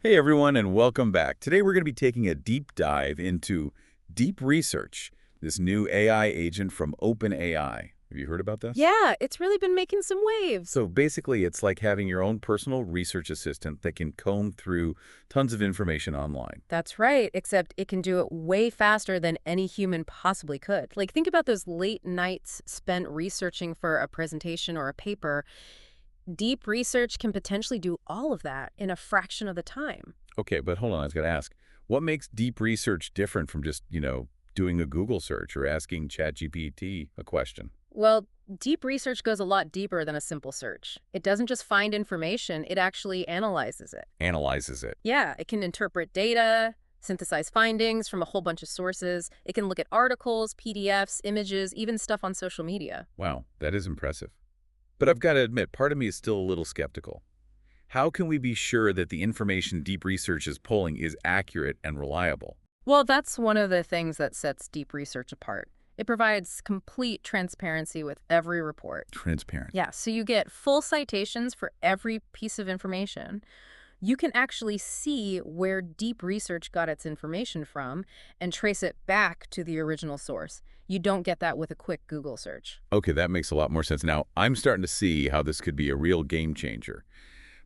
Hey everyone, and welcome back. Today we're going to be taking a deep dive into deep research, this new AI agent from OpenAI. Have you heard about this? Yeah, it's really been making some waves. So basically, it's like having your own personal research assistant that can comb through tons of information online. That's right, except it can do it way faster than any human possibly could. Like, think about those late nights spent researching for a presentation or a paper. Deep research can potentially do all of that in a fraction of the time. Okay, but hold on, I was going to ask, what makes deep research different from just, doing a Google search or asking ChatGPT a question? Well, deep research goes a lot deeper than a simple search. It doesn't just find information, it actually analyzes it. Analyzes it. Yeah, it can interpret data, synthesize findings from a whole bunch of sources. It can look at articles, PDFs, images, even stuff on social media. Wow, that is impressive. But I've got to admit, part of me is still a little skeptical. How can we be sure that the information deep research is pulling is accurate and reliable? Well, that's one of the things that sets deep research apart. It provides complete transparency with every report. Transparent. Yeah, so you get full citations for every piece of information. You can actually see where deep research got its information from and trace it back to the original source. You don't get that with a quick Google search. Okay, that makes a lot more sense. Now, I'm starting to see how this could be a real game changer.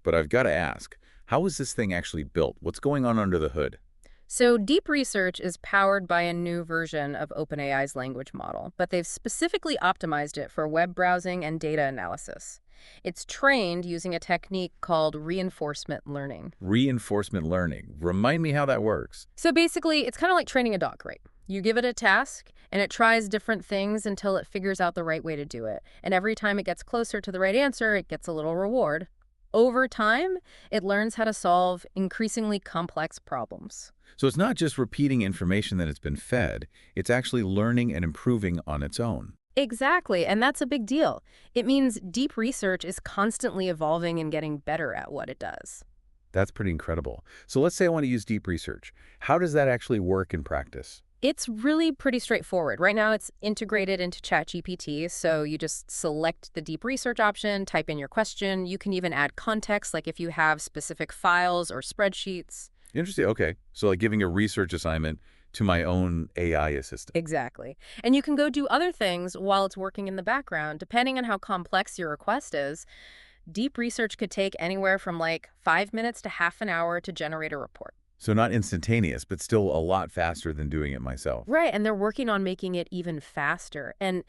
But I've got to ask, how is this thing actually built? What's going on under the hood? So deep research is powered by a new version of OpenAI's language model, but they've specifically optimized it for web browsing and data analysis. It's trained using a technique called reinforcement learning. Reinforcement learning. Remind me how that works. So basically, it's kind of like training a dog, right? You give it a task, and it tries different things until it figures out the right way to do it. And every time it gets closer to the right answer, it gets a little reward. Over time, it learns how to solve increasingly complex problems. So it's not just repeating information that it's been fed, it's actually learning and improving on its own. Exactly, and that's a big deal. It means deep research is constantly evolving and getting better at what it does. That's pretty incredible. So let's say I want to use deep research. How does that actually work in practice? It's really pretty straightforward. Right now, it's integrated into ChatGPT, so you just select the deep research option, type in your question. You can even add context, like if you have specific files or spreadsheets. Interesting. Okay. So like giving a research assignment to my own AI assistant. Exactly. And you can go do other things while it's working in the background. Depending on how complex your request is, deep research could take anywhere from like 5 minutes to half an hour to generate a report. So not instantaneous, but still a lot faster than doing it myself. Right, and they're working on making it even faster. And,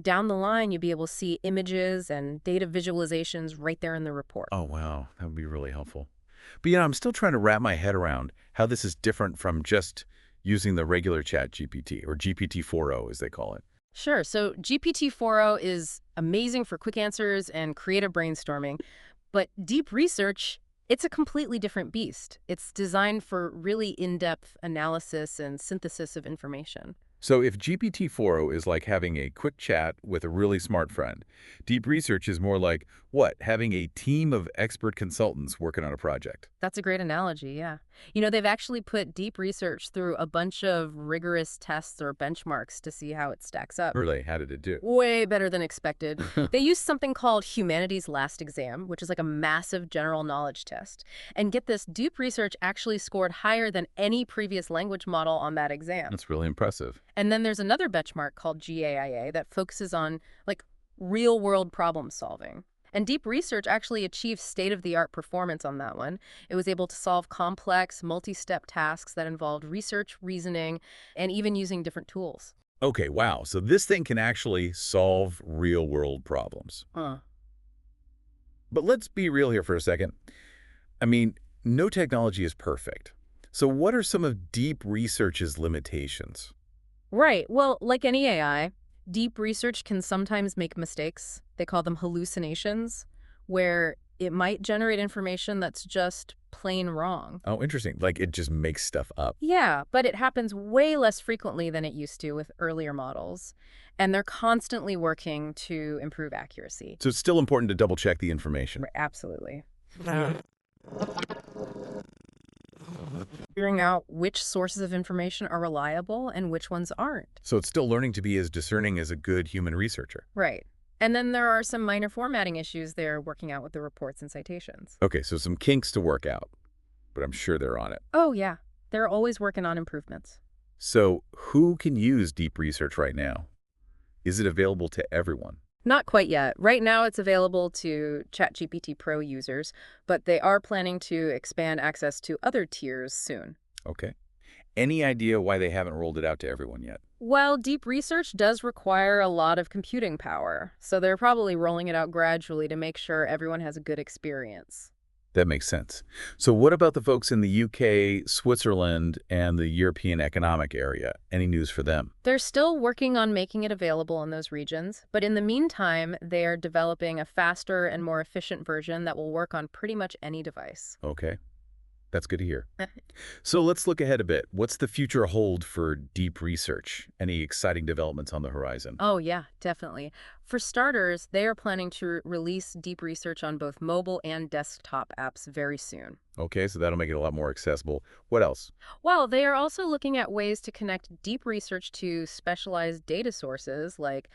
down the line, you'll be able to see images and data visualizations right there in the report. Oh, wow. That would be really helpful. But, I'm still trying to wrap my head around how this is different from just using the regular chat GPT or GPT-4o, as they call it. Sure, so GPT-4o is amazing for quick answers and creative brainstorming, but deep research, it's a completely different beast. It's designed for really in-depth analysis and synthesis of information. So if GPT-4o is like having a quick chat with a really smart friend, deep research is more like, what, having a team of expert consultants working on a project. That's a great analogy, yeah. They've actually put deep research through a bunch of rigorous tests or benchmarks to see how it stacks up. Really, how did it do? Way better than expected. They used something called Humanity's Last Exam, which is like a massive general knowledge test. And get this, deep research actually scored higher than any previous language model on that exam. That's really impressive. And then there's another benchmark called GAIA that focuses on like real-world problem solving. And deep research actually achieved state-of-the-art performance on that one. It was able to solve complex, multi-step tasks that involved research, reasoning, and even using different tools. Okay, wow. So this thing can actually solve real-world problems. Huh. But let's be real here for a second. I mean, no technology is perfect. So what are some of deep research's limitations? Right. Well, like any AI, deep research can sometimes make mistakes. They call them hallucinations, where it might generate information that's just plain wrong. Oh, interesting. Like it just makes stuff up. Yeah, but it happens way less frequently than it used to with earlier models. And they're constantly working to improve accuracy. So it's still important to double check the information. Absolutely. Figuring out which sources of information are reliable and which ones aren't. So it's still learning to be as discerning as a good human researcher. Right. And then there are some minor formatting issues they're working out with the reports and citations. Okay, so some kinks to work out. but I'm sure they're on it. Oh, yeah. They're always working on improvements. So who can use deep research right now? Is it available to everyone? Not quite yet. Right now, it's available to ChatGPT Pro users, but they are planning to expand access to other tiers soon. Okay. Any idea why they haven't rolled it out to everyone yet? Well, deep research does require a lot of computing power, so they're probably rolling it out gradually to make sure everyone has a good experience. That makes sense. So what about the folks in the UK, Switzerland, and the European Economic Area? Any news for them? They're still working on making it available in those regions, but in the meantime, they are developing a faster and more efficient version that will work on pretty much any device. Okay, that's good to hear. So let's look ahead a bit. What's the future hold for deep research? Any exciting developments on the horizon? Oh, yeah, definitely. For starters, they are planning to release deep research on both mobile and desktop apps very soon. Okay, so that'll make it a lot more accessible. What else? Well, they are also looking at ways to connect deep research to specialized data sources like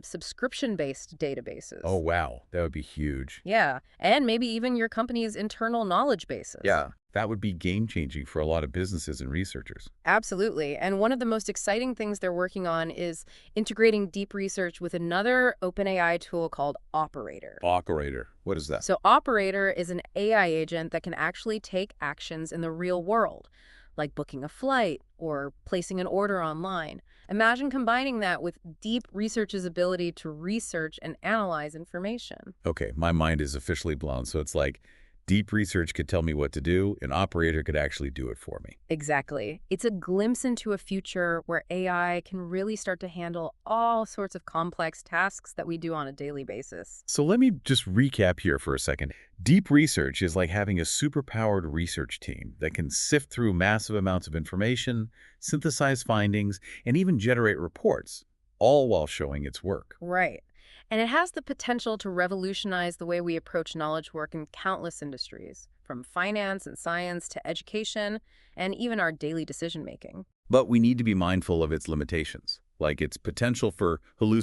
subscription-based Oh, databases. wow, that would be huge. Yeah, and maybe even your company's internal knowledge bases. Yeah, that would be game-changing for a lot of businesses and researchers. Absolutely. And one of the most exciting things they're working on is integrating deep research with another OpenAI tool called Operator. Operator, what is that? So Operator is an AI agent that can actually take actions in the real world, like booking a flight or placing an order online. Imagine combining that with deep research's ability to research and analyze information. Okay, my mind is officially blown. So it's like deep research could tell me what to do, an operator could actually do it for me. Exactly. It's a glimpse into a future where AI can really start to handle all sorts of complex tasks that we do on a daily basis. So let me just recap here for a second. Deep research is like having a superpowered research team that can sift through massive amounts of information, synthesize findings, and even generate reports, all while showing its work. Right. And it has the potential to revolutionize the way we approach knowledge work in countless industries, from finance and science to education, and even our daily decision making. But we need to be mindful of its limitations, like its potential for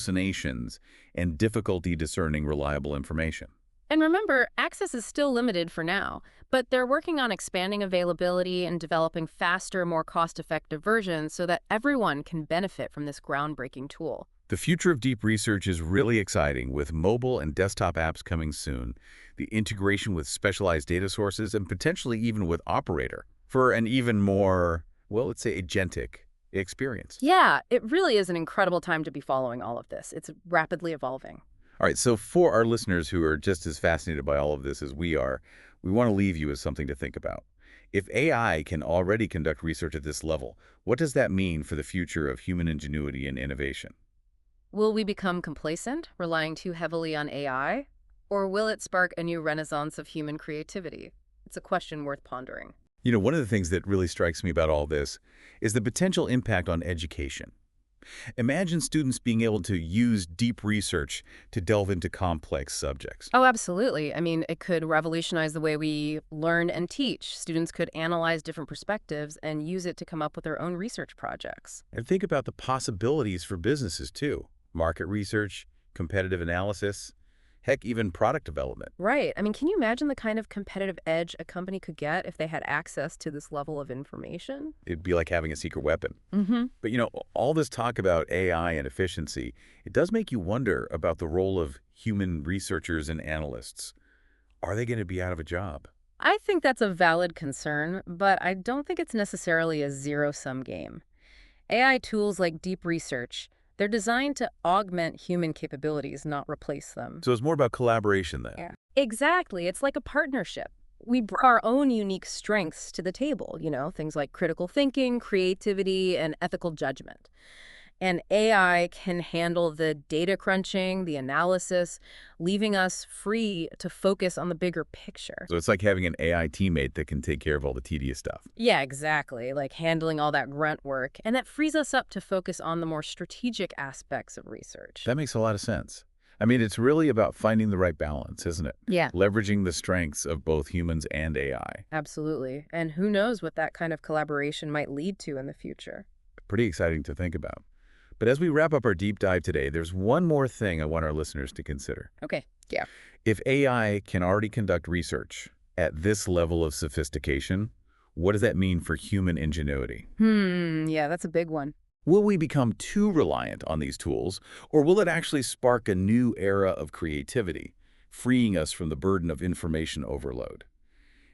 hallucinations and difficulty discerning reliable information. And remember, access is still limited for now, but they're working on expanding availability and developing faster, more cost-effective versions so that everyone can benefit from this groundbreaking tool. The future of deep research is really exciting, with mobile and desktop apps coming soon, the integration with specialized data sources, and potentially even with Operator for an even more, well, let's say, agentic experience. Yeah, it really is an incredible time to be following all of this. It's rapidly evolving. All right, so for our listeners who are just as fascinated by all of this as we are, we want to leave you with something to think about. If AI can already conduct research at this level, what does that mean for the future of human ingenuity and innovation? Will we become complacent, relying too heavily on AI? Or will it spark a new renaissance of human creativity? It's a question worth pondering. You know, one of the things that really strikes me about all this is the potential impact on education. Imagine students being able to use deep research to delve into complex subjects. Oh, absolutely. I mean, it could revolutionize the way we learn and teach. Students could analyze different perspectives and use it to come up with their own research projects. And think about the possibilities for businesses, too. Market research, competitive analysis, heck, even product development. Right. I mean, can you imagine the kind of competitive edge a company could get if they had access to this level of information? It'd be like having a secret weapon. Mm-hmm. But, you know, all this talk about AI and efficiency, it does make you wonder about the role of human researchers and analysts. Are they going to be out of a job? I think that's a valid concern, but I don't think it's necessarily a zero-sum game. AI tools like deep research, they're designed to augment human capabilities, not replace them. So it's more about collaboration then. Yeah. Exactly. It's like a partnership. We bring our own unique strengths to the table, things like critical thinking, creativity, and ethical judgment. And AI can handle the data crunching, the analysis, leaving us free to focus on the bigger picture. So it's like having an AI teammate that can take care of all the tedious stuff. Yeah, exactly. Like handling all that grunt work. And that frees us up to focus on the more strategic aspects of research. That makes a lot of sense. I mean, it's really about finding the right balance, isn't it? Yeah, Leveraging the strengths of both humans and AI. absolutely. And who knows what that kind of collaboration might lead to in the future. Pretty exciting to think about. But as we wrap up our deep dive today, there's one more thing I want our listeners to consider. Okay. Yeah. If AI can already conduct research, At this level of sophistication, what does that mean for human ingenuity? Yeah, that's a big one. Will we become too reliant on these tools, or will it actually spark a new era of creativity, freeing us from the burden of information overload?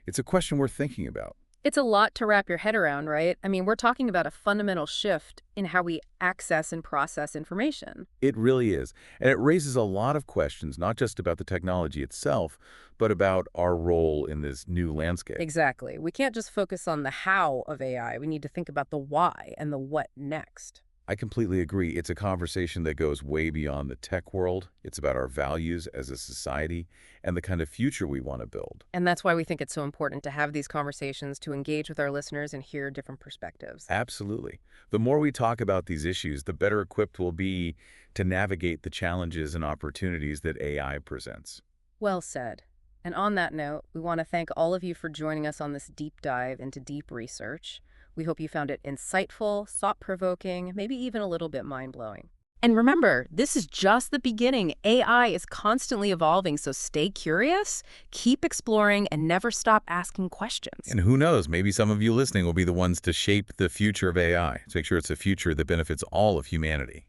It's a question worth thinking about. It's a lot to wrap your head around, right? I mean, we're talking about a fundamental shift in how we access and process information. It really is. And it raises a lot of questions, not just about the technology itself, but about our role in this new landscape. Exactly. We can't just focus on the how of AI. We need to think about the why and the what next. I completely agree. It's a conversation that goes way beyond the tech world. It's about our values as a society and the kind of future we want to build. And that's why we think it's so important to have these conversations, to engage with our listeners and hear different perspectives. Absolutely. The more we talk about these issues, the better equipped we'll be to navigate the challenges and opportunities that AI presents. Well said. And on that note, we want to thank all of you for joining us on this deep dive into deep research. We hope you found it insightful, thought-provoking, maybe even a little bit mind-blowing. And remember, this is just the beginning. AI is constantly evolving, so stay curious, keep exploring, and never stop asking questions. And who knows, maybe some of you listening will be the ones to shape the future of AI, to make sure it's a future that benefits all of humanity.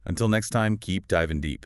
Until next time, keep diving deep.